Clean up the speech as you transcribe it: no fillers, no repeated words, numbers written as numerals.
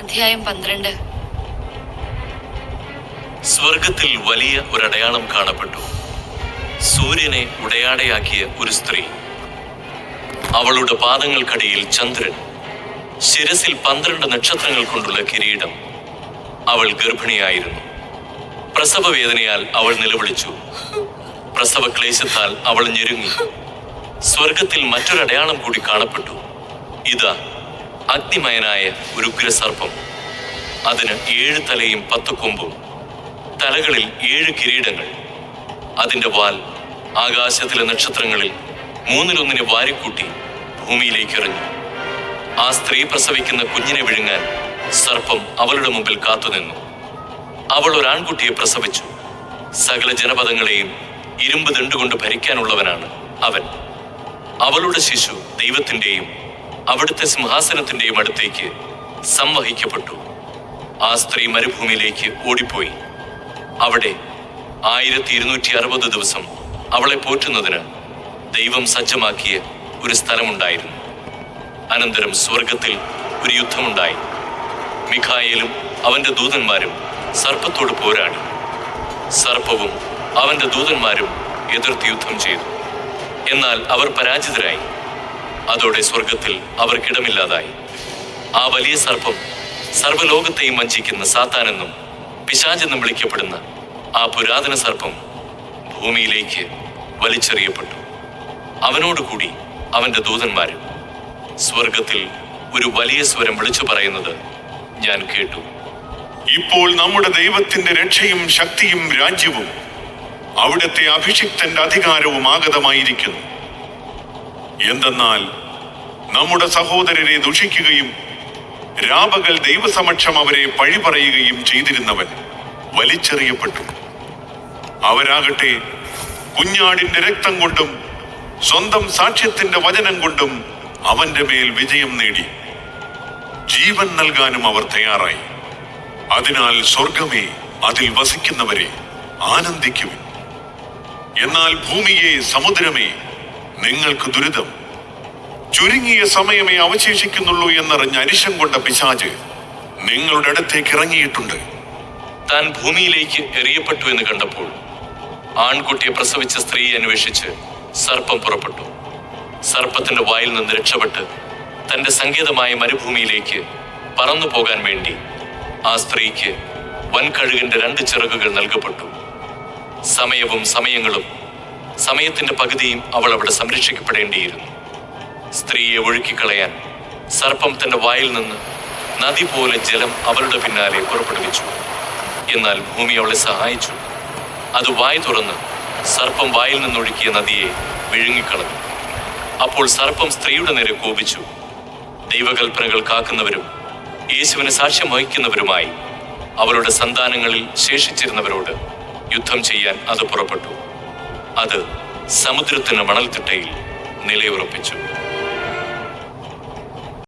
അധ്യായം 12. സ്വർഗത്തിൽ വലിയ ഒരടയാളം കാണപ്പെട്ടു. സൂര്യനെ ഉടയാടയാക്കിയ ഒരു സ്ത്രീ. അവളുടെ പാദങ്ങൾക്കടിയിൽ ചന്ദ്രൻ, ശിരസിൽ 12 നക്ഷത്രങ്ങൾ കൊണ്ടുള്ള കിരീടം. അവൾ ഗർഭിണിയായിരുന്നു. പ്രസവവേദനയാൽ അവൾ നിലവിളിച്ചു. പ്രസവ ക്ലേശത്താൽ അവൾ ഞെരുങ്ങി. സ്വർഗത്തിൽ മറ്റൊരടയാളം കൂടി കാണപ്പെട്ടു. ഇതാ, അഗ്നിമയനായ ഒരു ഉഗ്രസർപ്പം. അതിന് 7 തലയും 10 കൊമ്പും, തലകളിൽ 7 കിരീടങ്ങൾ. അതിന്റെ വാൽ ആകാശത്തിലെ നക്ഷത്രങ്ങളിൽ 1/3 വാരിക്കൂട്ടി ഭൂമിയിലേക്ക് എറിഞ്ഞു. ആ സ്ത്രീ പ്രസവിക്കുന്ന കുഞ്ഞിനെ വിഴുങ്ങാൻ സർപ്പം അവളുടെ മുമ്പിൽ കാത്തുനിന്നു. അവൾ ഒരാൺകുട്ടിയെ പ്രസവിച്ചു. സകല ജനപദങ്ങളെയും ഇരുമ്പ് ദണ്ടുകൊണ്ട് ഭരിക്കാനുള്ളവനാണ് അവൻ. അവളുടെ ശിശു ദൈവത്തിന്റെയും അവിടുത്തെ സിംഹാസനത്തിന്റെയും അടുത്തേക്ക് സംവഹിക്കപ്പെട്ടു. ആ സ്ത്രീ മരുഭൂമിയിലേക്ക് ഓടിപ്പോയി. അവിടെ 1260 ദിവസം അവളെ പോറ്റുന്നതിന് ദൈവം സജ്ജമാക്കിയ ഒരു സ്ഥലമുണ്ടായിരുന്നു. അനന്തരം സ്വർഗത്തിൽ ഒരു യുദ്ധമുണ്ടായി. മിഖായേലും അവന്റെ ദൂതന്മാരും സർപ്പത്തോട് പോരാടി. സർപ്പവും അവന്റെ ദൂതന്മാരും എതിർത്ത് യുദ്ധം ചെയ്തു. എന്നാൽ അവർ പരാജിതരായി. അതോടെ സ്വർഗത്തിൽ അവർക്കിടമില്ലാതായി. ആ വലിയ സർപ്പം, സർവ്വലോകത്തെയും വഞ്ചിക്കുന്ന സാത്താനെന്നും പിശാചെന്നും വിളിക്കപ്പെടുന്ന ആ പുരാതന സർപ്പം ഭൂമിയിലേക്ക് വലിച്ചെറിയപ്പെട്ടു. അവനോടുകൂടി അവന്റെ ദൂതന്മാരും. സ്വർഗത്തിൽ ഒരു വലിയ സ്വരം വിളിച്ചു പറയുന്നത് ഞാൻ കേട്ടു. ഇപ്പോൾ നമ്മുടെ ദൈവത്തിന്റെ രക്ഷയും ശക്തിയും രാജ്യവും അവിടുത്തെ അഭിഷിക്തന്റെ അധികാരവും ആഗതമായിരിക്കുന്നു. എന്തെന്നാൽ നമ്മുടെ സഹോദരരെ ദുഷിക്കുകയും രാപകൽ ദൈവസമക്ഷം അവരെ പഴിപറയുകയും ചെയ്തിരുന്നവൻ വലിച്ചെറിയപ്പെട്ടു. അവരാകട്ടെ കുഞ്ഞാടിന്റെ രക്തം കൊണ്ടും സ്വന്തം സാക്ഷ്യത്തിന്റെ വചനം കൊണ്ടും അവന്റെ മേൽ വിജയം നേടി. ജീവൻ നൽകാനും അവർ തയ്യാറായി. അതിനാൽ സ്വർഗമേ, അതിൽ വസിക്കുന്നവരെ ആനന്ദിക്കുവിൻ. എന്നാൽ ഭൂമിയെ, സമുദ്രമേ, നിങ്ങൾക്ക് ദുരിതം. ചുരുങ്ങിയ സമയമേ അവശേഷിക്കുന്നുള്ളൂ എന്നറിഞ്ഞ് അരിശം കൊണ്ട പിശാച് നിങ്ങളുടെ അടുത്തേക്ക് ഇറങ്ങിയിട്ടുണ്ട്. താൻ ഭൂമിയിലേക്ക് എറിയപ്പെട്ടു എന്ന് കണ്ടപ്പോൾ ആൺകുട്ടിയെ പ്രസവിച്ച സ്ത്രീയെ അന്വേഷിച്ച് സർപ്പം പുറപ്പെട്ടു. സർപ്പത്തിന്റെ വായിൽ നിന്ന് രക്ഷപ്പെട്ട് തന്റെ സങ്കേതമായ മരുഭൂമിയിലേക്ക് പറന്നു പോകാൻ വേണ്ടി ആ സ്ത്രീക്ക് വൻകഴുകന്റെ 2 ചിറകുകൾ നൽകപ്പെട്ടു. സമയവും സമയങ്ങളും സമയത്തിന്റെ പകുതിയും അവൾ അവിടെ സംരക്ഷിക്കപ്പെടേണ്ടിയിരുന്നു. സ്ത്രീയെ ഒഴുക്കിക്കളയാൻ സർപ്പം തന്റെ വായിൽ നിന്ന് നദി പോലെ ജലം അവളുടെ പിന്നാലെ പുറപ്പെടുവിച്ചു. എന്നാൽ ഭൂമി അവളെ സഹായിച്ചു. അത് വായ് തുറന്ന് സർപ്പം വായിൽ നിന്നൊഴുക്കിയ നദിയെ വിഴുങ്ങിക്കളഞ്ഞു. അപ്പോൾ സർപ്പം സ്ത്രീയുടെ നേരെ കോപിച്ചു. ദൈവകൽപ്പനകൾ കാക്കുന്നവരും യേശുവിന് സാക്ഷ്യം വഹിക്കുന്നവരുമായി അവരുടെ സന്താനങ്ങളിൽ ശേഷിച്ചിരുന്നവരോട് യുദ്ധം ചെയ്യാൻ അത് പുറപ്പെട്ടു. അത് സമുദ്രത്തിന് മണൽത്തിട്ടയിൽ നിലയുറപ്പിച്ചു.